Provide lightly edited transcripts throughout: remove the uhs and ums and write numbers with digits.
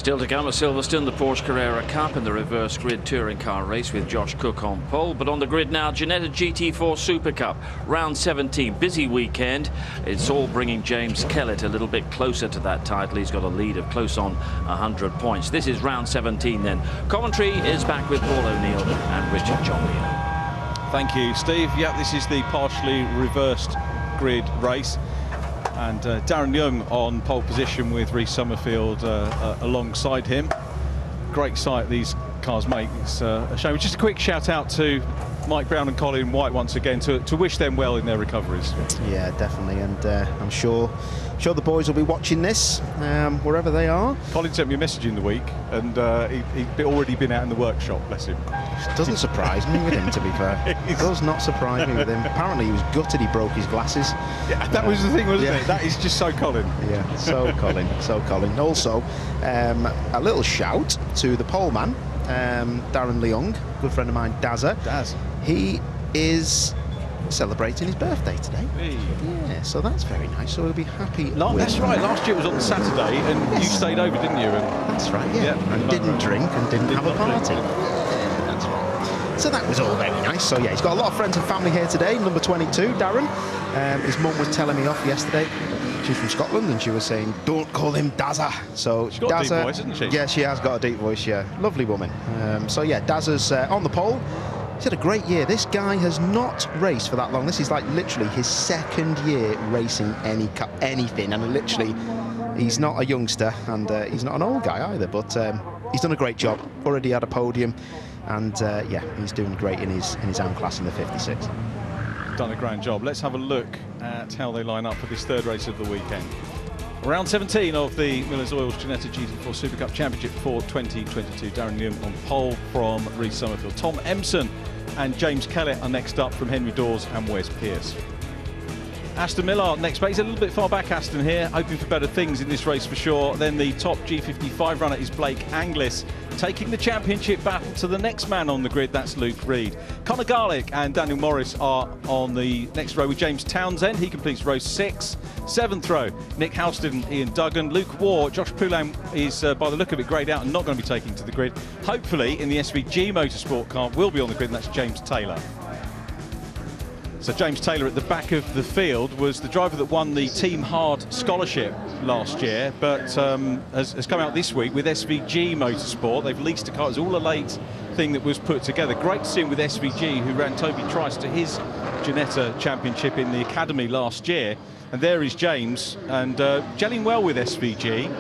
Still to come at Silverstone, the Porsche Carrera Cup and the reverse grid touring car race with Josh Cook on pole. But on the grid now, Ginetta GT4 Supercup, round 17, busy weekend. It's all bringing James Kellett a little bit closer to that title. He's got a lead of close on 100 points. This is round 17 then. Commentary is back with Paul O'Neill and Richard Jolly. Thank you, Steve. Yeah, this is the partially reversed grid race. And Darren Young on pole position with Reece Summerfield alongside him. Great sight these cars make. It's a shame. Just a quick shout out to Mike Brown and Colin White once again to wish them well in their recoveries. Yeah, definitely, and I'm sure the boys will be watching this wherever they are. Colin sent me a message in the week, and he'd already been out in the workshop, bless him. It doesn't surprise me with him, to be fair. It does not surprise me with him. Apparently he was gutted he broke his glasses. Yeah, that was the thing, wasn't it? That is just so Colin. Yeah, so Colin, so Colin. Also, a little shout to the pole man, Darren Leung, good friend of mine, Dazza. Daz. He is celebrating his birthday today. Hey. Yeah, so that's very nice. So we'll be happy. That's right. Last year it was on Saturday, and you stayed over, didn't you? That's right. Yeah. And didn't drink and didn't have a party. Yeah, that's right. So that was all very nice. So yeah, he's got a lot of friends and family here today. Number 22, Darren. His mum was telling me off yesterday. She's from Scotland, and she was saying, "Don't call him Dazza." So she's got Dazza, a deep voice, hasn't she? Yeah, she has got a deep voice. Yeah, lovely woman. So yeah, Dazza's on the pole. He's had a great year. This guy has not raced for that long. This is like literally his second year racing anything, and literally he's not a youngster, and he's not an old guy either, but he's done a great job. Already had a podium, and yeah, he's doing great in his own class in the 56. Done a grand job. Let's have a look at how they line up for this third race of the weekend. Round 17 of the Miller's Oils Ginetta GT4 Supercup Championship for 2022. Darren Young on pole from Reece Summerfield. Tom Empson and James Kellett are next up from Henry Dawes and Wes Pearce. Aston Millar next, but he's a little bit far back, Aston here, hoping for better things in this race for sure. Then the top G55 runner is Blake Anglis, taking the championship battle to the next man on the grid, that's Luke Reed. Conor Garlick and Daniel Morris are on the next row with James Townsend. He completes row 6. 7th row, Nick Halsted and Ian Duggan. Luke Waugh, Josh Poulan is, by the look of it, greyed out and not going to be taking to the grid. Hopefully, in the SVG Motorsport car, will be on the grid, and that's James Taylor. So James Taylor at the back of the field was the driver that won the Team Hard Scholarship last year, but has come out this week with SVG Motorsport. They've leased a car. It's all a late thing that was put together. Great to see him with SVG, who ran Toby Trice to his Ginetta Championship in the Academy last year. And there is James, and gelling well with SVG.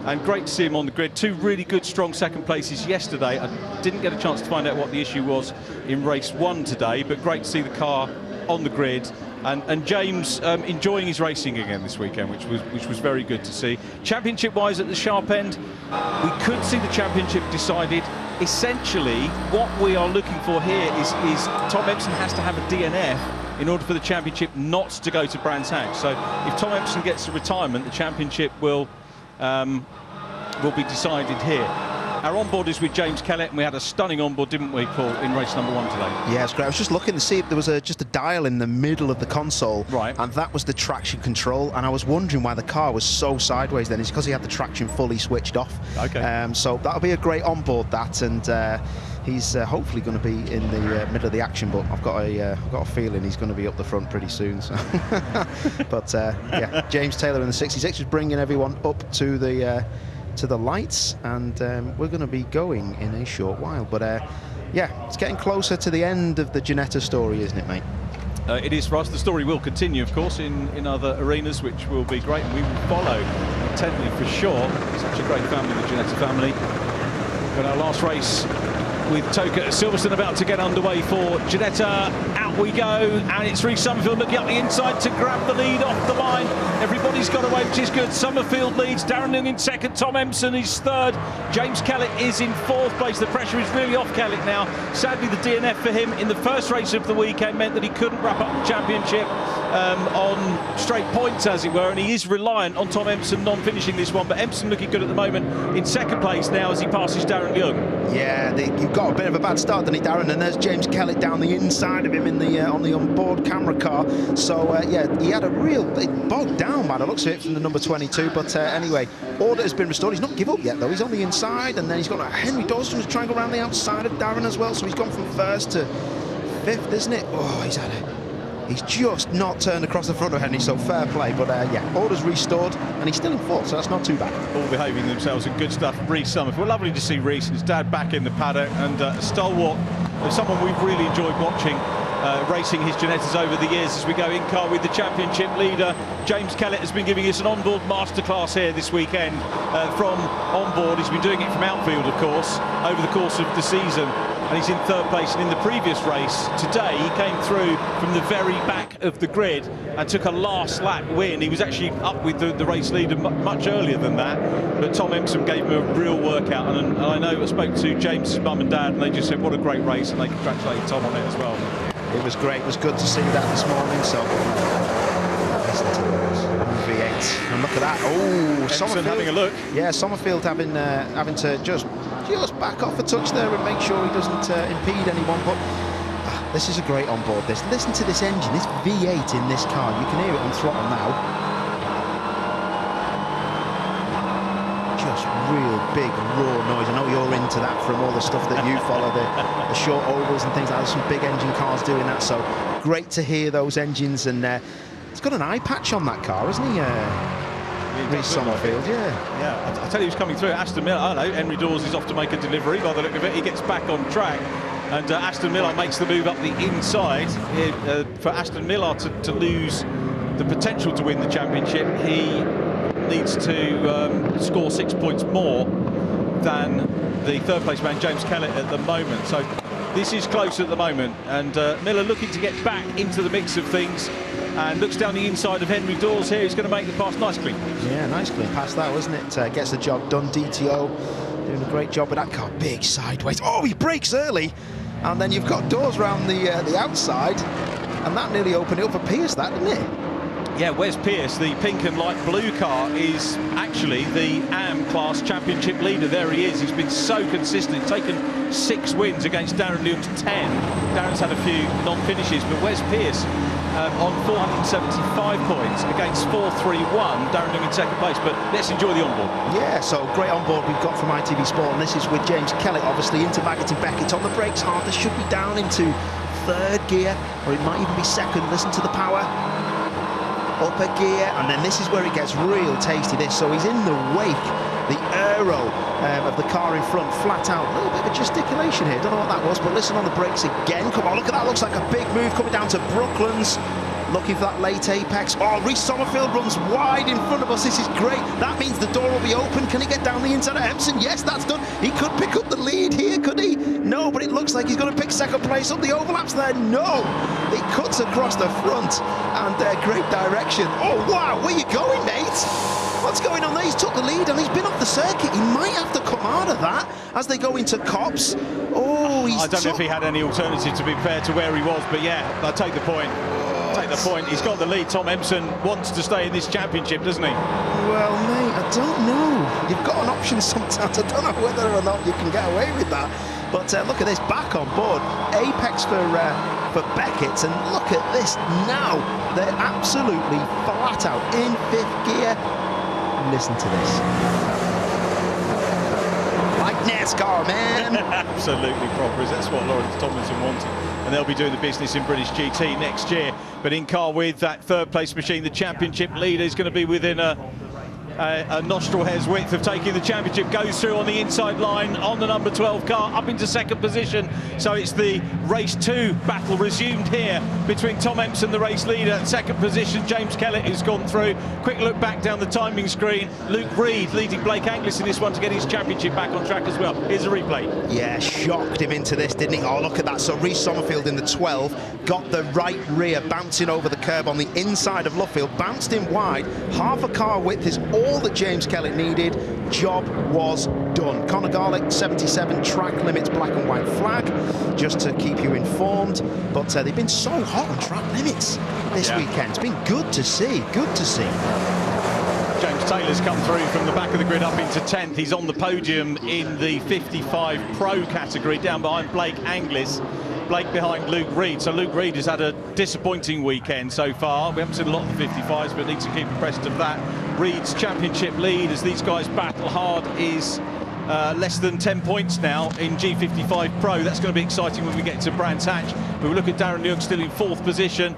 And great to see him on the grid. 2 really good, strong second places yesterday. I didn't get a chance to find out what the issue was in race 1 today, but great to see the car on the grid, and James enjoying his racing again this weekend, which was very good to see. Championship wise at the sharp end, we could see the championship decided. Essentially what we are looking for here is Tom Empson has to have a DNF in order for the championship not to go to Brands Hatch. So if Tom Empson gets to retirement, the championship will be decided here. Our onboard is with James Kellett, and we had a stunning onboard, didn't we, Paul, in race number 1 today? Yeah, it's great. I was just looking to see if there was just a dial in the middle of the console, right, and that was the traction control, and I was wondering why the car was so sideways then. It's because he had the traction fully switched off. Okay. So that'll be a great onboard, that, and he's hopefully going to be in the middle of the action, but I've got a feeling he's going to be up the front pretty soon. So. But yeah, James Taylor in the 66 is bringing everyone up to the lights, and we're going to be going in a short while. But yeah, it's getting closer to the end of the Ginetta story, isn't it, mate? It is for us. The story will continue, of course, in other arenas, which will be great, and we will follow intently for sure. Such a great family, the Ginetta family. But our last race with Toka at Silverstone about to get underway for Ginetta. Out we go, and it's Reece Summerfield looking up the inside to grab the lead off the line. Everybody's got away, which is good. Summerfield leads, Darren Young in 2nd, Tom Empson is 3rd, James Kellett is in 4th place. The pressure is really off Kellett now. Sadly, the DNF for him in the first race of the weekend meant that he couldn't wrap up the championship. on straight points, as it were, and he is reliant on Tom Empson non-finishing this one. But Empson looking good at the moment in second place now as he passes Darren Young. Yeah, you've got a bit of a bad start, didn't he, Darren? And there's James Kelly down the inside of him in the on the onboard camera car. So yeah, he had a real bogged down by the looks of it from the number 22. But anyway, order has been restored. He's not give up yet though. He's on the inside, and then he's got Henry Dawson to try and go around the outside of Darren as well. So he's gone from first to fifth, isn't it? Oh, he's just not turned across the front of Henry, so fair play. But yeah, order's restored, and he's still in fourth, so that's not too bad. All behaving themselves and good stuff. Reece Summerfield, lovely to see Reece and his dad back in the paddock, and a stalwart, someone we've really enjoyed watching. Racing his Ginettas over the years as we go in car with the championship leader. James Kellett has been giving us an onboard masterclass here this weekend from onboard. He's been doing it from outfield, of course, over the course of the season. And he's in third place, and in the previous race today he came through from the very back of the grid and took a last lap win. He was actually up with the race leader much earlier than that, but Tom Empson gave him a real workout, and I know I spoke to James's mum and dad, and they just said what a great race, and they congratulated Tom on it as well. It was great. It was good to see that this morning. So listen to this V8, and look at that. Oh, Summerfield having a look. Yeah, Summerfield having to just back off a touch there and make sure he doesn't impede anyone. But this is a great onboard. Listen to this engine, this V8 in this car. You can hear it on throttle now. Just real big raw noise. I know you're into that from all the stuff that you follow, the short ovals and things like that. Some big engine cars doing that. So great to hear those engines. And it's got an eye patch on that car, hasn't he? Reece Summerfield, yeah. I tell you, he's coming through. Aston Miller, I don't know, Henry Dawes is off to make a delivery by the look of it. He gets back on track, and Aston Miller makes the move up the inside. For Aston Miller to lose the potential to win the championship, he needs to score 6 points more than the third place man James Kellett at the moment. So this is close at the moment, and Miller looking to get back into the mix of things. And looks down the inside of Henry Dawes here. He's going to make the pass. Nice clean. Yeah, nice clean pass that, wasn't it? Gets the job done. DTO doing a great job with that car. Big sideways. Oh, he brakes early. And then you've got Dawes round the outside. And that nearly opened it up for Pierce, that, didn't it? Yeah, Wes Pierce, the pink and light blue car, is actually the AM class championship leader. There he is. He's been so consistent. He's taken 6 wins against Darren Young's 10. Darren's had a few non-finishes, but Wes Pierce on 475 points against 431. Darren Young in second place, but let's enjoy the onboard. Yeah, so great onboard we've got from ITV Sport, and this is with James Kellett, obviously, into Baggett and Beckett. On the brakes hard. This should be down into third gear, or it might even be second. Listen to the power. Upper gear, and then this is where it gets real tasty, this. So he's in the wake, the aero of the car in front, flat out. A little bit of a gesticulation here, don't know what that was, but listen on the brakes again. Come on, look at that, looks like a big move coming down to Brooklands. Looking for that late apex. Oh, Reece Summerfield runs wide in front of us. This is great. That means the door will be open. Can he get down the inside of Empson? Yes, that's done. He could pick up the lead here, could he? No, but it looks like he's going to pick second place up. The overlaps there. No. He cuts across the front, and great direction. Oh, wow. Where you going, mate? What's going on there? He's took the lead, and he's been off the circuit. He might have to come out of that as they go into Cops. Oh, he's... I don't know if he had any alternative, to be fair to where he was, but yeah, I take the point. He's got the lead. Tom Empson wants to stay in this championship, doesn't he? Well, mate, I don't know. You've got an option sometimes. I don't know whether or not you can get away with that. But look at this, back on board. Apex for Beckett, and look at this now. They're absolutely flat out in fifth gear. Listen to this. Like NASCAR, man. Absolutely proper. That's what Lawrence Tomlinson wanted. And they'll be doing the business in British GT next year. But in car with that third place machine, the championship leader is going to be within a nostril hair's width of taking the championship. Goes through on the inside line on the number 12 car, up into second position. So it's the race 2 battle resumed here between Tom Empson, the race leader, second position. James Kellett, who's gone through. Quick look back down the timing screen. Luke Reed leading Blake Anglis in this one to get his championship back on track as well. Here's a replay. Yeah, shocked him into this, didn't he? Oh, look at that. So Reece Summerfield in the 12 got the right rear, bouncing over the curb on the inside of Luffield, bounced him wide. Half a car width is all all that James Kellett needed. Job was done. Conor Garlick, 77 track limits, black and white flag, just to keep you informed. But they've been so hot on track limits this weekend. It's been good to see, good to see. James Taylor's come through from the back of the grid up into 10th. He's on the podium in the 55 Pro category, down behind Blake Anglis. Blake behind Luke Reed. So Luke Reed has had a disappointing weekend so far. We haven't seen a lot of the 55s, but need to keep abreast of that. Reed's championship lead as these guys battle hard is less than 10 points now in G55 Pro. That's going to be exciting when we get to Brands Hatch. We look at Darren Young still in 4th position.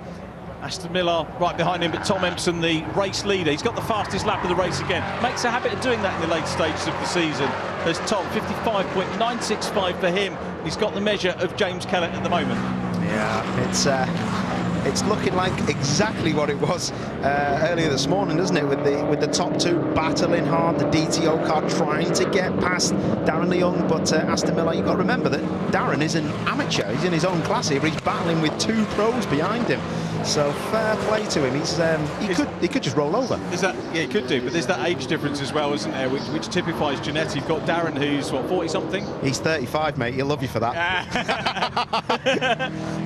Aston Miller right behind him, but Tom Empson, the race leader, he's got the fastest lap of the race again. Makes a habit of doing that in the late stages of the season. There's Tom, 55.965 for him. He's got the measure of James Kellett at the moment. Yeah, it's looking like exactly what it was earlier this morning, isn't it? With the top two battling hard, the DTO car trying to get past Darren Young, but Aston Miller, you've got to remember that Darren is an amateur. He's in his own class here, but he's battling with 2 pros behind him. So fair play to him. He could just roll over. Yeah, he could do, but there's that age difference as well, isn't there, which typifies Ginetta. You've got Darren, who's what, 40-something? He's 35, mate. He'll love you for that.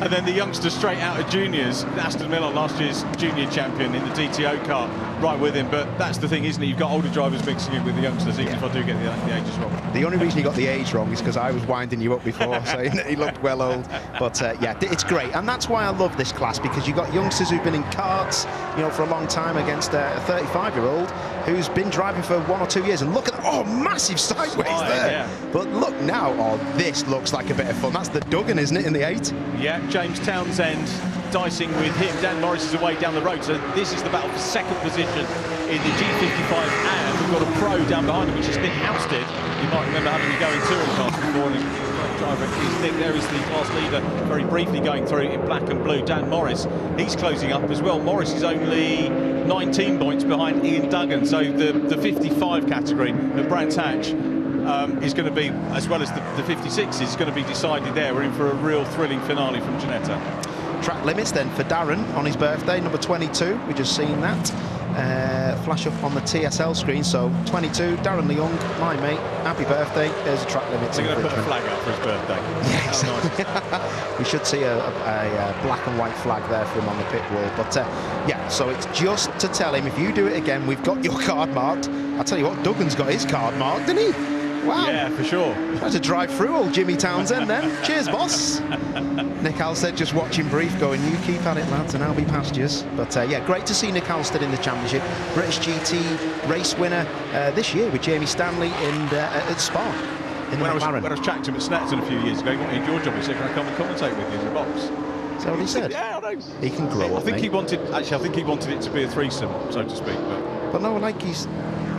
And then the youngster straight out of juniors, Aston Miller, last year's junior champion in the DTO car, right with him. But that's the thing, isn't it? You've got older drivers mixing in with the youngsters, even if I do get the ages wrong. The only reason you got the age wrong is because I was winding you up before, saying that he looked well old. But yeah, it's great, and that's why I love this class, because you've got youngsters who've been in karts, you know, for a long time against a 35-year-old who's been driving for 1 or 2 years. And look at massive sideways there. Yeah. But look now, this looks like a bit of fun. That's the Duggan, isn't it, in the 8? Yeah, James Townsend dicing with him. Dan Morris is away down the road, so this is the battle for 2nd position in the G55, and we've got a pro down behind him which has been ousted. You might remember having to go in touring cars before, and driver is Nick. There is the class leader very briefly going through in black and blue. Dan Morris, he's closing up as well. Morris is only 19 points behind Ian Duggan, so the 55 category at Brands Hatch is going to be, as well as the 56s, is going to be decided there. We're in for a real thrilling finale from Ginetta. Track limits then for Darren on his birthday, number 22. We just seen that flash up on the TSL screen. So 22, Darren Young, my mate, happy birthday. There's a track limit. They're going to put a flag up for his birthday. Yeah, exactly. Nice. We should see a black and white flag there for him on the pit wall. But yeah, so it's just to tell him, if you do it again, we've got your card marked. I'll tell you what, Duggan's got his card marked, didn't he? Wow. Yeah, for sure. Had to drive through old Jimmy Townsend then. Cheers, boss. Nick Halstead just watching brief, going, you keep at it, lads, and I'll be past yous. But yeah, great to see Nick Halstead in the championship. British GT race winner this year with Jamie Stanley at Spa. When I was chatting to him at Snetterton a few years ago, he wanted your job. He said, can I come and commentate with you in the box? Is that what he said? Yeah, I know. He can grow up, I think he wanted it to be a threesome, so to speak. But no, like he's...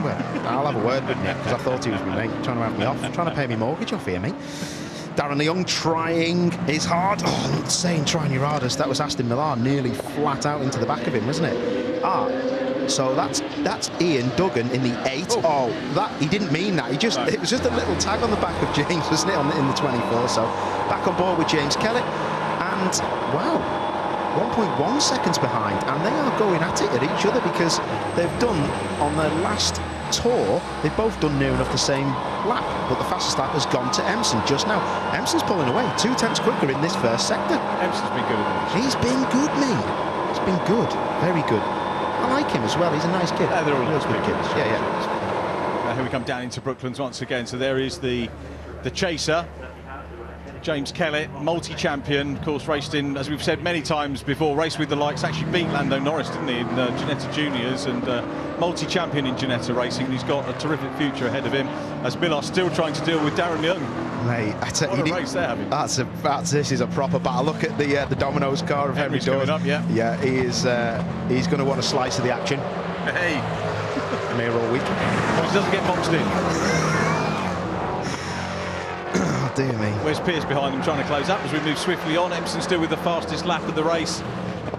Well, I'll have a word with Nick, because I thought he was my mate, trying to have me off, trying to pay me mortgage off here, mate. Darren Young trying his hard. Oh, I'm saying trying your hardest. That was Aston Miller nearly flat out into the back of him, wasn't it? So that's Ian Duggan in the 8. Oh, that he didn't mean that. It was just a little tag on the back of James, wasn't it, in the 24. So back on board with James Kellett, and wow. 1.1 seconds behind, and they are going at it at each other, because they've done on their last tour, they've both done near enough the same lap, but the fastest lap has gone to Empson just now. Empson's pulling away 2 tenths quicker in this first sector. Empson's been good at this. He's been good, mate. He's been good, very good. I like him as well. He's a nice kid. Yeah, they're all good kids. Yeah. Here we come down into Brooklands once again. So there is the chaser. James Kellett, multi-champion, of course, raced in, as we've said many times before, raced with the likes, actually beat Lando Norris, didn't he, in Ginetta Juniors, and multi-champion in Ginetta racing. He's got a terrific future ahead of him, as Millar's still trying to deal with Darren Young. Mate, what a race they're having. This is a proper battle. Look at the Domino's car of Henry Dawes. Yeah, he's going to want a slice of the action. Hey. I'm here all week. But he doesn't get boxed in. Dear me. Where's Pierce behind them trying to close up as we move swiftly on? Empson still with the fastest lap of the race.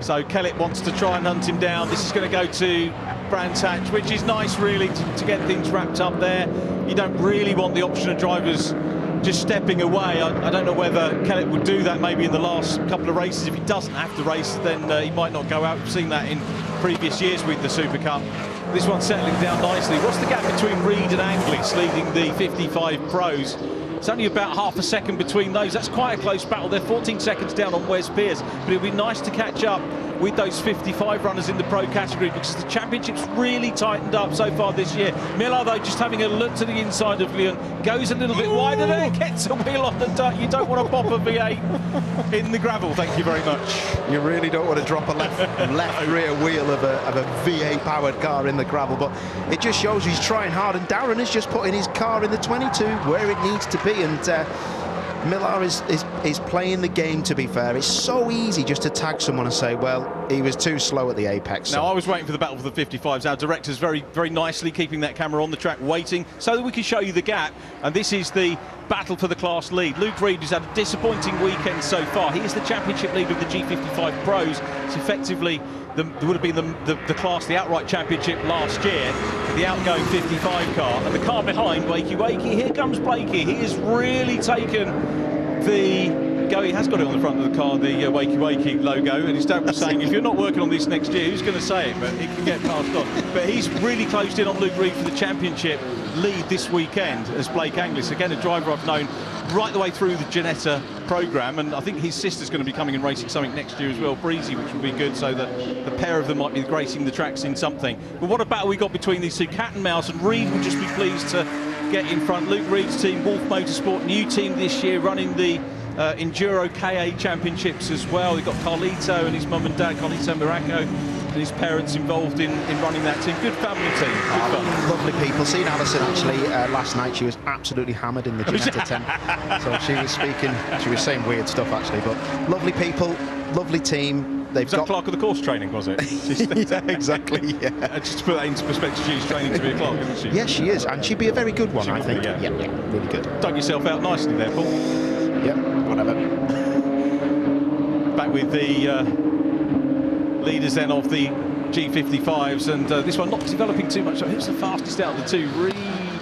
So Kellett wants to try and hunt him down. This is going to go to Brands Hatch, which is nice really to get things wrapped up there. You don't really want the option of drivers just stepping away. I don't know whether Kellett would do that maybe in the last couple of races. If he doesn't have to race, then he might not go out. We've seen that in previous years with the Supercup. This one's settling down nicely. What's the gap between Reed and Anglis leading the 55 pros? It's only about half a second between those. That's quite a close battle. They're 14 seconds down on Wes Pearce, but it'll be nice to catch up with those 55 runners in the pro category, because the championship's really tightened up so far this year. Miller, though, just having a look to the inside of Leon, goes a little bit wider there, gets a wheel on the dirt. You don't want to pop a V8 in the gravel, thank you very much. You really don't want to drop a left rear wheel of a V8 powered car in the gravel, but it just shows he's trying hard, and Darren is just putting his car in the 22 where it needs to be, and Millar is playing the game, to be fair. It's so easy just to tag someone and say, well, he was too slow at the apex. So. Now, I was waiting for the battle for the 55s. Our director's very, very nicely keeping that camera on the track, waiting so that we can show you the gap. And this is the battle for the class lead. Luke Reed has had a disappointing weekend so far. He is the championship leader of the G55 Pros. It's effectively would have been the class, the outright championship last year, the outgoing 55 car. And the car behind, Wakey Wakey, here comes Blakey. He has really taken the go. He has got it on the front of the car, the Wakey Wakey logo, and his dad was saying, if you're not working on this next year, who's going to say it? But it can get passed on. But he's really closed in on Luke Reed for the championship lead this weekend as Blake Anglis, again a driver I've known right the way through the Ginetta programme, and I think his sister's going to be coming and racing something next year as well, Breezy, which will be good, so that the pair of them might be gracing the tracks in something. But what a battle we got between these two, cat and mouse, and Reed will just be pleased to get in front. Luke Reed's team, Wolf Motorsport, new team this year, running the Enduro KA Championships as well. We've got Carlito and his mum and dad, Carlito Miraco, and his parents involved in running that team. Good family team. Good fun. Lovely people. Seen Alison actually last night. She was absolutely hammered in the Ginetta tent. So she was speaking, she was saying weird stuff actually, but lovely people, lovely team. They've got clerk of the course training, was it? Yeah, exactly, yeah. Just to put that into perspective, she's training to be a clerk, isn't she? Yes, she is, and she'd be a very good one, I think. Be, yeah, really good. Dug yourself out nicely there, Paul. Yep, whatever. Back with the leaders then of the G55s, and this one not developing too much. Who's the fastest out of the two? Reed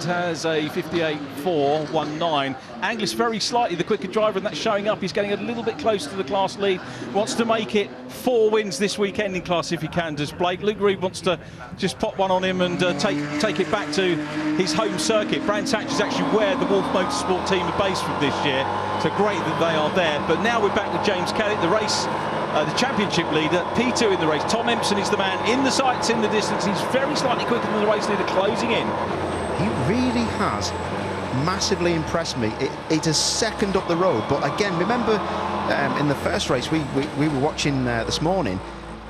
has a 58.419. Anglis very slightly the quicker driver, and that's showing up. He's getting a little bit close to the class lead. Wants to make it 4 wins this weekend in class if he can, does Blake. Luke Reed wants to just pop one on him and take it back to his home circuit. Brands Hatch is actually where the Wolf Motorsport team are based from this year, so great that they are there. But now we're back with James Kelly, the race, the championship leader, P2 in the race. Tom Empson is the man in the sights, in the distance. He's very slightly quicker than the race leader, closing in. He really has massively impressed me. It's a second up the road, but again, remember in the first race we were watching this morning,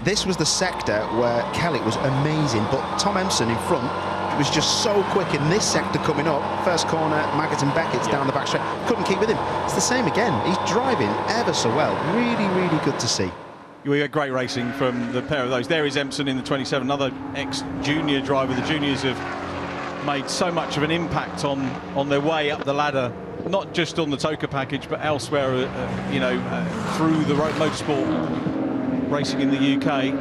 this was the sector where Kelly was amazing, but Tom Empson in front was just so quick in this sector coming up. First corner, Maggott and Beckett's down the back straight, couldn't keep with him. It's the same again. He's driving ever so well. Really, really good to see. We had great racing from the pair of those. There is Empson in the 27, another ex-junior driver. The juniors have made so much of an impact on their way up the ladder, not just on the Toka package, but elsewhere, through the road motorsport racing in the UK.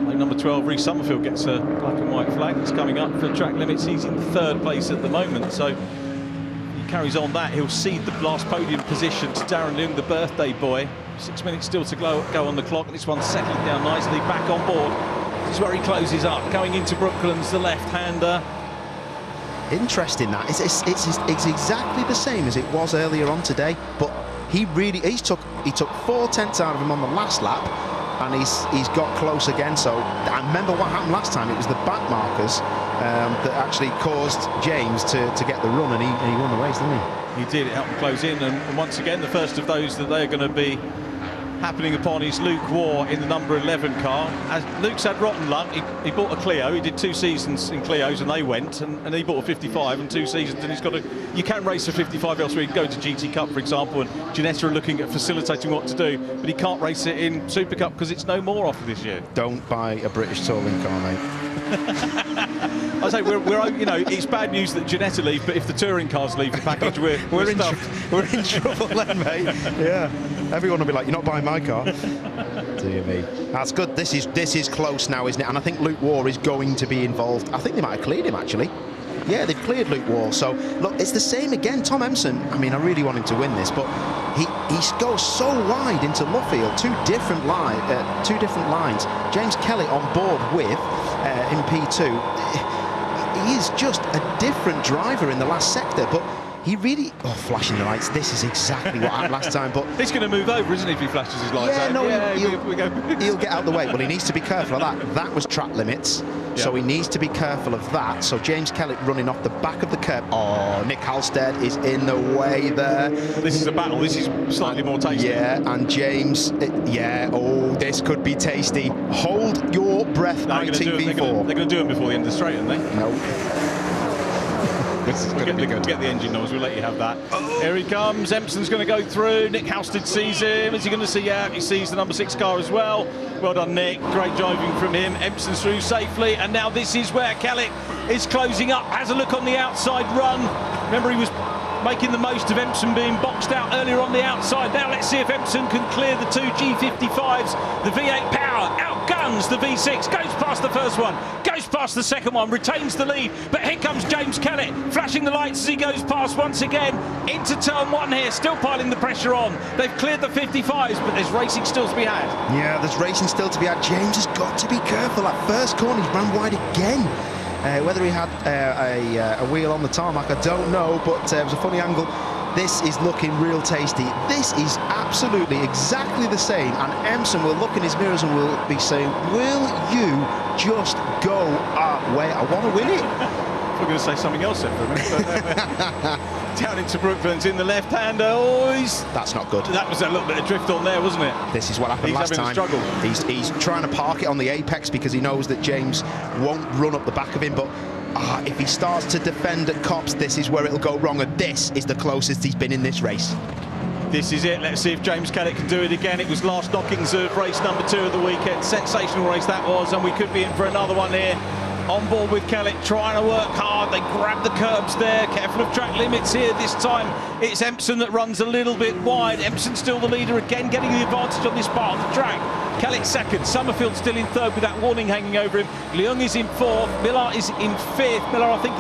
Like number 12, Reece Summerfield gets a black and white flag. It's coming up for track limits. He's in 3rd place at the moment, so he carries on that. He'll cede the last podium position to Darren Leung, the birthday boy. 6 minutes still to go on the clock. This one's settling down nicely, back on board. This is where he closes up, going into Brooklands, the left-hander. Interesting that. It's exactly the same as it was earlier on today, but he took 4/10 out of him on the last lap, and he's got close again. So I remember what happened last time. It was the back markers that actually caused James to get the run, and he won the race, didn't he? He did. It helped him close in, and once again the first of those that they're going to be happening upon is Luke Waugh in the number 11 car. As Luke's had rotten luck, he bought a Clio. He did 2 seasons in Clios and they went, and he bought a 55 and 2 seasons, and he's got you can race a 55 elsewhere. You can go to GT Cup, for example, and Ginetta are looking at facilitating what to do, but he can't race it in Supercup because it's no more offer this year. Don't buy a British touring car, mate. I say we're it's bad news that Ginetta leave, but if the touring cars leave the package, we're in trouble then, mate. Yeah, everyone will be like, you're not buying my car. Dear me. That's good. This is close now, isn't it? And I think Luke Waugh is going to be involved. I think they might have cleared him actually. Yeah, they've cleared Luke Waugh. So look, it's the same again. Tom Empson, I mean, I really want him to win this, but he goes so wide into Luffield. Two different lines. James Kelly on board with in P2. He is just a different driver in the last sector, but he really... Oh, flashing the lights. This is exactly what happened last time, but... He's going to move over, isn't he, if he flashes his lights out? He'll get out of the way. Well, he needs to be careful of that. That was track limits, so he needs to be careful of that. So James Kellett running off the back of the curb. Oh, Nick Halstead is in the way there. This is a battle. This is slightly more tasty. Yeah, and James... oh, this could be tasty. Hold your breath, ITV4. They're going to do them before the end of the straight, aren't they? No. This is going to be good. Get the engine noise, we'll let you have that. Oh. Here he comes, Empson's going to go through, Nick Halstead sees him, is he going to see out? He sees the number 6 car as well. Well done, Nick, great driving from him. Empson's through safely, and now this is where Kellett is closing up, has a look on the outside run. Remember, he was making the most of Empson being boxed out earlier on the outside. Now let's see if Empson can clear the 2 G55s. The V8 power outguns the V6, goes past the first one, goes past the second one, retains the lead, but here comes James Kellett, flashing the lights as he goes past once again, into turn 1 here, still piling the pressure on. They've cleared the 55s, but there's racing still to be had. Yeah, there's racing still to be had. James has got to be careful. That first corner, he ran wide again. Whether he had a wheel on the tarmac, I don't know, but it was a funny angle. This is looking real tasty. This is absolutely exactly the same, and Empson will look in his mirrors and will be saying, will you just go away? I want to win it. We're going to say something else then for a minute. Down into Brooklands in the left-hander. Oh, that's not good. That was a little bit of drift on there, wasn't it? This is what happened last time. He's having a struggle. He's trying to park it on the apex because he knows that James won't run up the back of him, but if he starts to defend at Copse, this is where it'll go wrong, and this is the closest he's been in this race. This is it. Let's see if James Kellett can do it again. It was last knockings of race number 2 of the weekend. Sensational race that was, and we could be in for another one here. On board with Kellett, trying to work hard. They grab the curbs there. Careful of track limits here. This time it's Empson that runs a little bit wide. Empson still the leader again, getting the advantage on this part of the track. Kellett second, Summerfield still in third with that warning hanging over him. Leung is in 4th, Miller is in 5th. Miller, I think,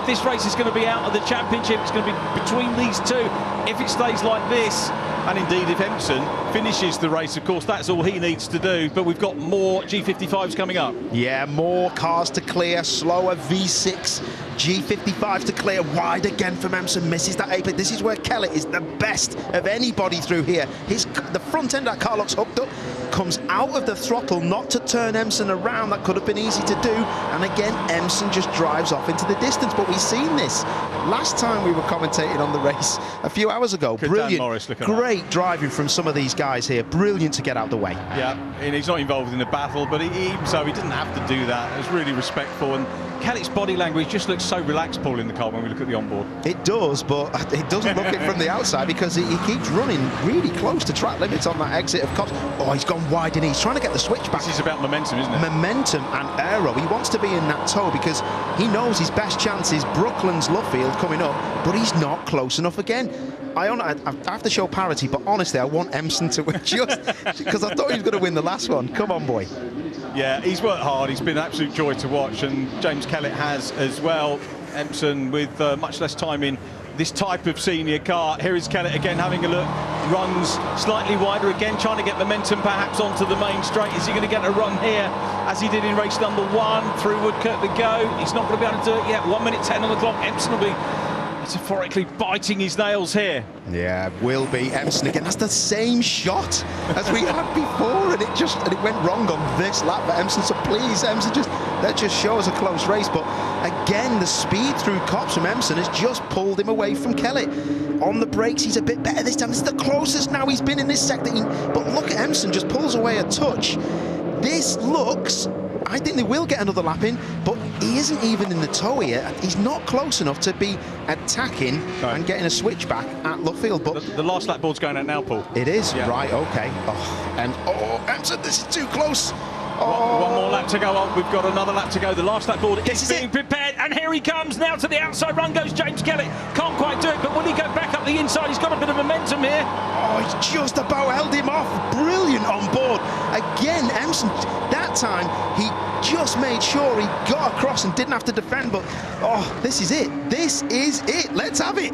this race is going to be out of the championship. It's going to be between these two if it stays like this. And indeed, if Empson finishes the race, of course, that's all he needs to do. But we've got more G55s coming up. Yeah, more cars to clear, slower V6 G55s to clear, wide again from Empson, misses that apex. This is where Kellett is the best of anybody through here. The front end of that car looks hooked up, comes out of the throttle, not to turn Empson around. That could have been easy to do. And again, Empson just drives off into the distance. But we've seen this last time we were commentating on the race a few hours ago. Brilliant, great driving from some of these guys here. Brilliant to get out of the way. Yeah, and he's not involved in the battle, but so he didn't have to do that. It was really respectful, and Kellett's body language just looks so relaxed, Paul, in the car when we look at the onboard. It does, but it doesn't look it from the outside because he keeps running really close to track limits on that exit of Copse. Oh, he's gone wide and he's trying to get the switch back. This is about momentum, isn't it? Momentum and aero. He wants to be in that toe because he knows his best chance is Brooklands Luffield coming up, but he's not close enough again. I have to show parity, but honestly, I want Empson to win just because I thought he was going to win the last one. Come on, boy. Yeah, he's worked hard. He's been an absolute joy to watch, and James Kellett has as well. Empson with much less time in this type of senior car. Here is Kellett again having a look. Runs slightly wider again, trying to get momentum perhaps onto the main straight. Is he going to get a run here as he did in race number 1 through Woodcote to go? He's not going to be able to do it yet. 1 minute 10 on the clock. Empson will be metaphorically biting his nails here. Yeah, will be. Empson again. That's the same shot as we had before, and it went wrong on this lap for Empson. So please, Empson, let's just show us a close race. But again, the speed through Copse from Empson has just pulled him away from Kellett. On the brakes, he's a bit better this time. This is the closest now he's been in this sector. But look at Empson, just pulls away a touch. This looks... I think they will get another lap in, but he isn't even in the toe here. He's not close enough to be attacking and getting a switchback at Luffield. But the last lap board's going out now, Paul. It is, yeah. Right, okay. Empson, this is too close. One more lap to go on. We've got another lap to go. The last lap board is being prepared, and here he comes. Now to the outside run goes James Kellett. Can't quite do it, but will he go back up the inside? He's got a bit of momentum here. Oh, he's just about held him off. Brilliant on board. Again, Empson, that time, he just made sure he got across and didn't have to defend, but, oh, this is it. This is it. Let's have it.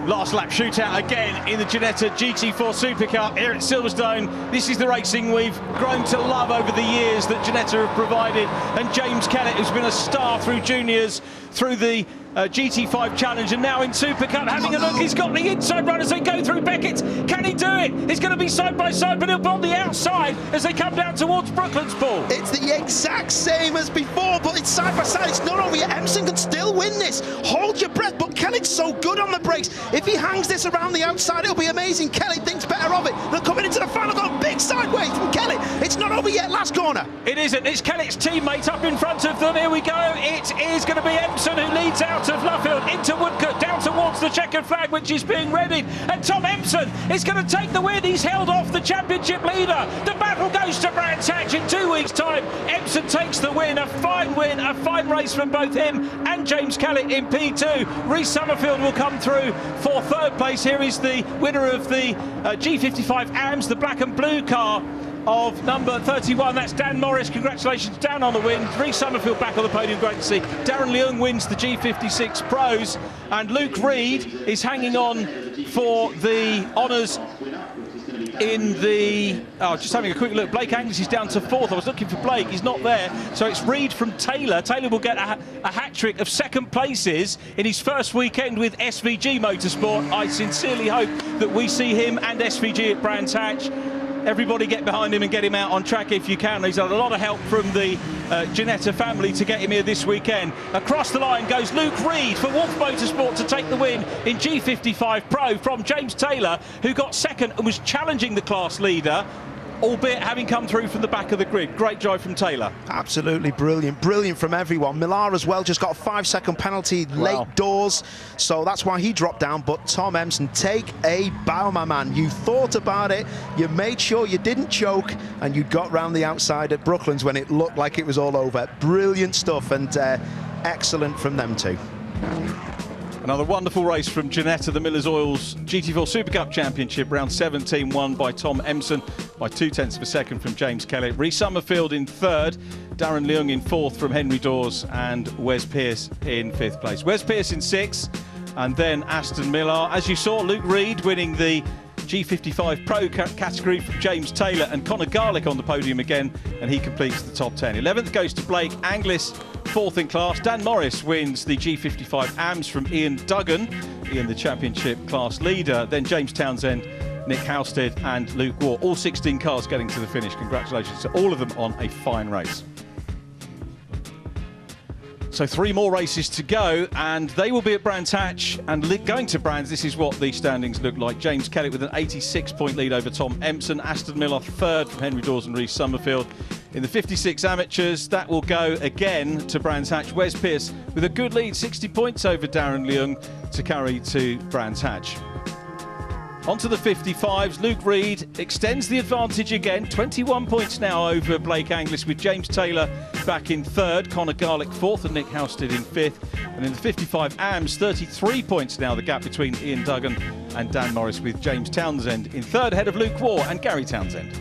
Last lap shootout again in the Ginetta GT4 Supercup here at Silverstone. This is the racing we've grown to love over the years that Ginetta have provided. And James Kellett, who's been a star through juniors, through the GT5 Challenge, and now in Supercup, having a look. He's got the inside run as they go through Beckett. Can he do it? It's going to be side by side, but he'll be on the outside as they come down towards Brooklands, Paul. It's the exact same as before, but it's side by side. It's not over yet. Empson can still win this. Hold your breath, but Kellett's so good on the brakes. If he hangs this around the outside, it'll be amazing. Kellett thinks better of it. They're coming into the final, got a big sideways from Kellett. It's not over yet, last corner. It isn't. It's Kellett's teammate up in front of them. Here we go. It is going to be Empson who leads out of Luffield into Woodcote, down towards the checkered flag, which is being readied. And Tom Empson is going to take the win. He's held off the championship leader. The battle goes to Brands Hatch in 2 weeks' time. Empson takes the win, a fine race from both him and James Kellett in P2. Reece Summerfield will come through for third place. Here is the winner of the G55 AMS, the black and blue car of number 31. That's Dan Morris. Congratulations, Dan, on the win. Reece Summerfield back on the podium. Great to see. Darren Leung wins the G56 Pros, and Luke Reed is hanging on for the honours in the... just having a quick look. Blake Angus is down to fourth. I was looking for Blake. He's not there. So it's Reed from Taylor. Taylor will get a hat-trick of second places in his first weekend with SVG Motorsport. I sincerely hope that we see him and SVG at Brands Hatch. Everybody get behind him and get him out on track if you can. He's had a lot of help from the Ginetta family to get him here this weekend. Across the line goes Luke Reed for Wolf Motorsport to take the win in G55 Pro from James Taylor, who got second and was challenging the class leader, albeit having come through from the back of the grid. Great drive from Taylor. Absolutely brilliant. Brilliant from everyone. Millar as well just got a 5-second penalty late doors, so that's why he dropped down. But Tom Empson, take a bow, my man. You thought about it, you made sure you didn't choke, and you got round the outside at Brooklands when it looked like it was all over. Brilliant stuff, and excellent from them too. Another wonderful race from Ginetta, the Millers Oil's GT4 Supercup Championship, round 17, won by Tom Empson by 0.2 of a second from James Kellett. Reece Summerfield in third, Darren Leung in fourth from Henry Dawes, and Wes Pearce in fifth place. Wes Pearce in sixth, and then Aston Millar. As you saw, Luke Reed winning the G55 Pro category from James Taylor, and Conor Garlick on the podium again, and he completes the top 10. 11th goes to Blake Anglis, fourth in class. Dan Morris wins the G55 AMS from Ian Duggan, Ian the championship class leader. Then James Townsend, Nick Halstead and Luke Waugh, all 16 cars getting to the finish. Congratulations to all of them on a fine race. So 3 more races to go, and they will be at Brands Hatch. And going to Brands, this is what the standings look like. James Kellett with an 86-point lead over Tom Empson. Aston Millar third from Henry Dawes and Reece Summerfield. In the 56 amateurs, that will go again to Brands Hatch. Wes Pearce with a good lead, 60 points over Darren Leung to carry to Brands Hatch. Onto the 55s, Luke Reed extends the advantage again, 21 points now over Blake Anglis, with James Taylor back in third, Conor Garlick fourth and Nick Halstead in fifth. And in the 55 AMS, 33 points now, the gap between Ian Duggan and Dan Morris, with James Townsend in third ahead of Luke Waugh and Gary Townsend.